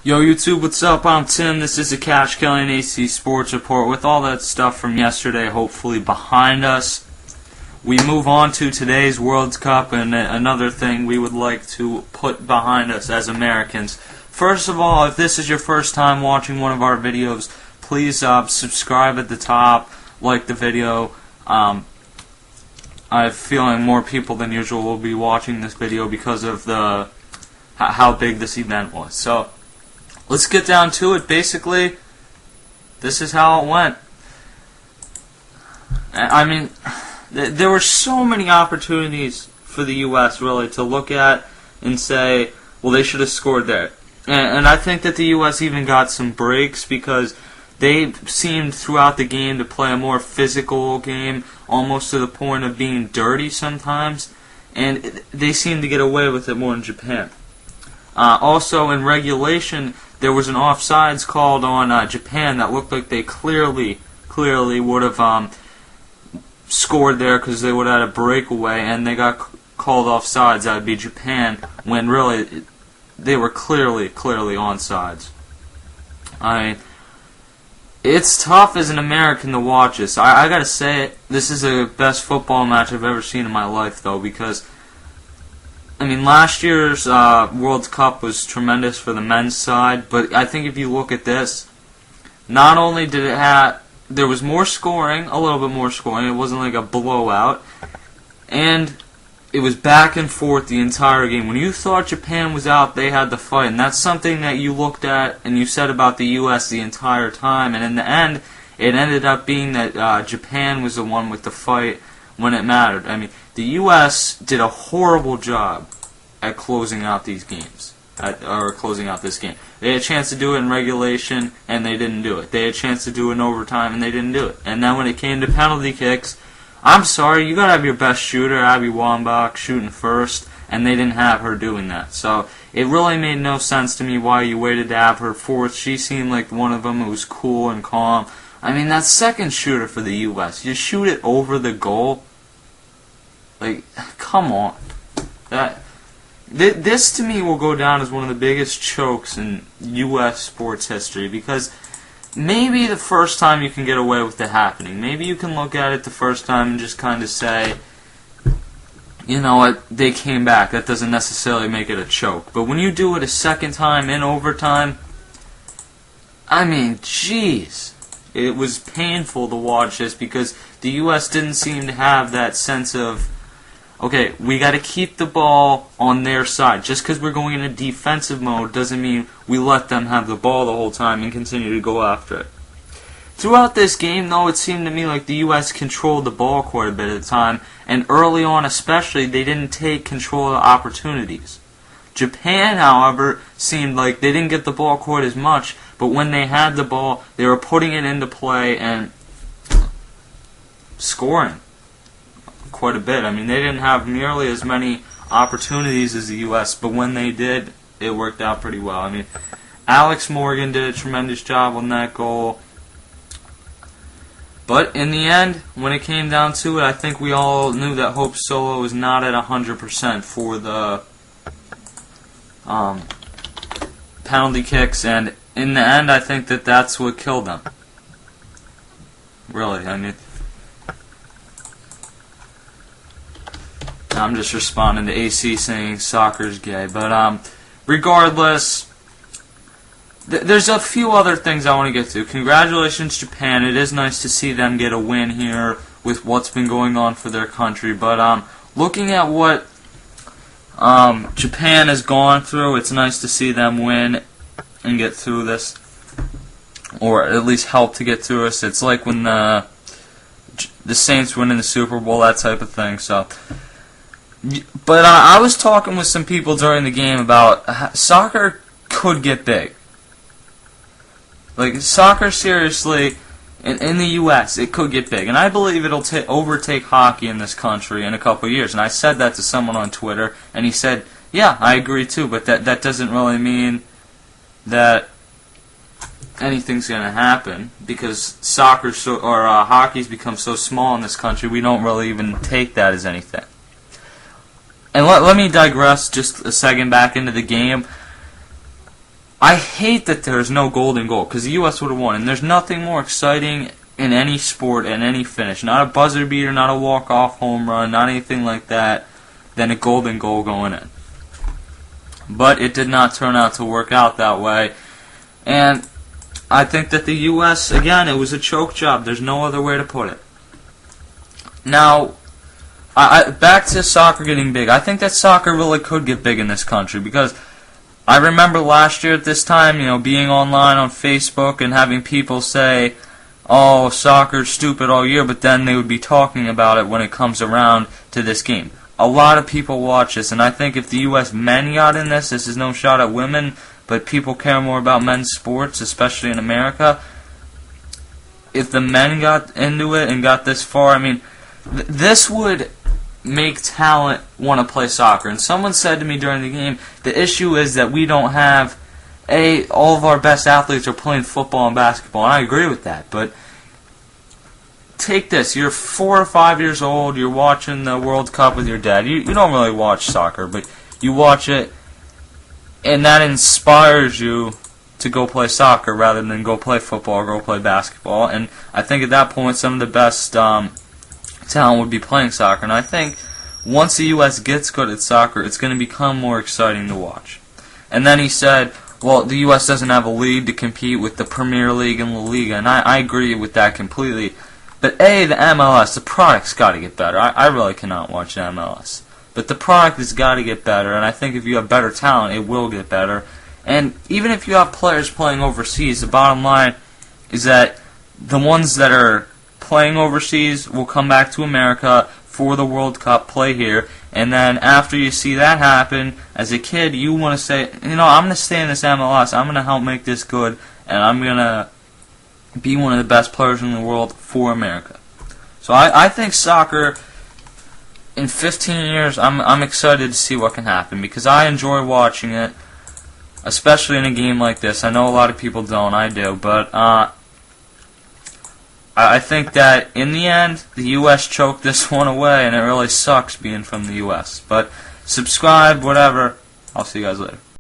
Yo YouTube, what's up? I'm Tim. This is a Cash Killing AC Sports Report. With all that stuff from yesterday hopefully behind us, we move on to today's World Cup and another thing we would like to put behind us as Americans. First of all, if this is your first time watching one of our videos, please subscribe at the top, like the video. I have a feeling more people than usual will be watching this video because of how big this event was. So let's get down to it. Basically, this is how it went. I mean, there were so many opportunities for the U.S. really to look at and say, well, they should have scored there. And I think that the U.S. even got some breaks because they seemed throughout the game to play a more physical game, almost to the point of being dirty sometimes. And they seemed to get away with it more in Japan. Also, in regulation, there was an offsides called on Japan that looked like they clearly would have scored there because they would have had a breakaway, and they got called offsides. That would be Japan, when really they were clearly onsides. I mean, it's tough as an American to watch this. I gotta say, this is the best football match I've ever seen in my life, though, because I mean, last year's World Cup was tremendous for the men's side, but I think if you look at this, not only did it have, there was more scoring, a little bit more scoring, it wasn't like a blowout, and it was back and forth the entire game. When you thought Japan was out, they had the fight, and that's something that you looked at and you said about the U.S. the entire time, and in the end, it ended up being that Japan was the one with the fight when it mattered. I mean, the U.S. did a horrible job at closing out these games, or closing out this game. They had a chance to do it in regulation, and they didn't do it. They had a chance to do it in overtime, and they didn't do it. And then when it came to penalty kicks, I'm sorry, you gotta have your best shooter, Abby Wambach, shooting first, and they didn't have her doing that. So it really made no sense to me why you waited to have her fourth. She seemed like one of them who was cool and calm. I mean, that second shooter for the U.S., you shoot it over the goal. Like, come on. This to me will go down as one of the biggest chokes in U.S. sports history, because maybe the first time you can get away with it happening. Maybe you can look at it the first time and just kind of say, you know what, they came back. That doesn't necessarily make it a choke. But when you do it a second time in overtime, I mean, jeez. It was painful to watch this because the U.S. didn't seem to have that sense of, okay, we got to keep the ball on their side. Just because we're going in a defensive mode doesn't mean we let them have the ball the whole time and continue to go after it. Throughout this game, though, it seemed to me like the U.S. controlled the ball quite a bit at the time, and early on especially, they didn't take control of the opportunities. Japan, however, seemed like they didn't get the ball quite as much, but when they had the ball, they were putting it into play and scoring quite a bit. I mean, they didn't have nearly as many opportunities as the U.S., but when they did, it worked out pretty well. I mean, Alex Morgan did a tremendous job on that goal. But in the end, when it came down to it, I think we all knew that Hope Solo was not at 100% for the penalty kicks, and in the end, I think that that's what killed them. Really, I mean, I'm just responding to AC saying soccer's gay, but regardless, there's a few other things I want to get to. Congratulations, Japan. It is nice to see them get a win here with what's been going on for their country, but looking at what Japan has gone through, it's nice to see them win and get through this, or at least help to get through this. It's like when the Saints win in the Super Bowl, that type of thing. So, but I was talking with some people during the game about soccer could get big. Like, soccer, seriously, in the U.S., it could get big. And I believe it'll overtake hockey in this country in a couple of years. And I said that to someone on Twitter, and he said, yeah, I agree too, but that doesn't really mean that anything's going to happen, because hockey's become so small in this country, we don't really even take that as anything. And let me digress just a second back into the game. I hate that there's no golden goal, because the U.S. would have won, and there's nothing more exciting in any sport and any finish. Not a buzzer beater, not a walk-off home run, not anything like that, than a golden goal going in. But it did not turn out to work out that way, and I think that the U.S., again, it was a choke job. There's no other way to put it. Now, back to soccer getting big. I think that soccer really could get big in this country, because I remember last year at this time, being online on Facebook and having people say, oh, soccer's stupid all year, but then they would be talking about it when it comes around to this game. A lot of people watch this, and I think if the U.S. men got in this is no shot at women, but people care more about men's sports, especially in America. If the men got into it and got this far, this would make talent want to play soccer. And someone said to me during the game, the issue is that we don't have, all of our best athletes are playing football and basketball, and I agree with that, but take this, you're 4 or 5 years old, you're watching the World Cup with your dad. You don't really watch soccer, but you watch it, and that inspires you to go play soccer rather than go play football or go play basketball. And I think at that point some of the best talent would be playing soccer. And I think once the U.S. gets good at soccer, it's going to become more exciting to watch. And then he said, well, the U.S. doesn't have a league to compete with the Premier League and La Liga, and I agree with that completely. But the MLS, the product's got to get better. I really cannot watch the MLS. But the product has got to get better, and I think if you have better talent, it will get better. And even if you have players playing overseas, the bottom line is that the ones that are playing overseas will come back to America for the World Cup, play here, and then after you see that happen, as a kid, you want to say, I'm going to stay in this MLS, I'm going to help make this good, and I'm going to be one of the best players in the world for America. So I think soccer, in 15 years, I'm excited to see what can happen, because I enjoy watching it, especially in a game like this. I know a lot of people don't, I do, but I think that in the end, the U.S. choked this one away, and it really sucks being from the U.S. But subscribe, whatever. I'll see you guys later.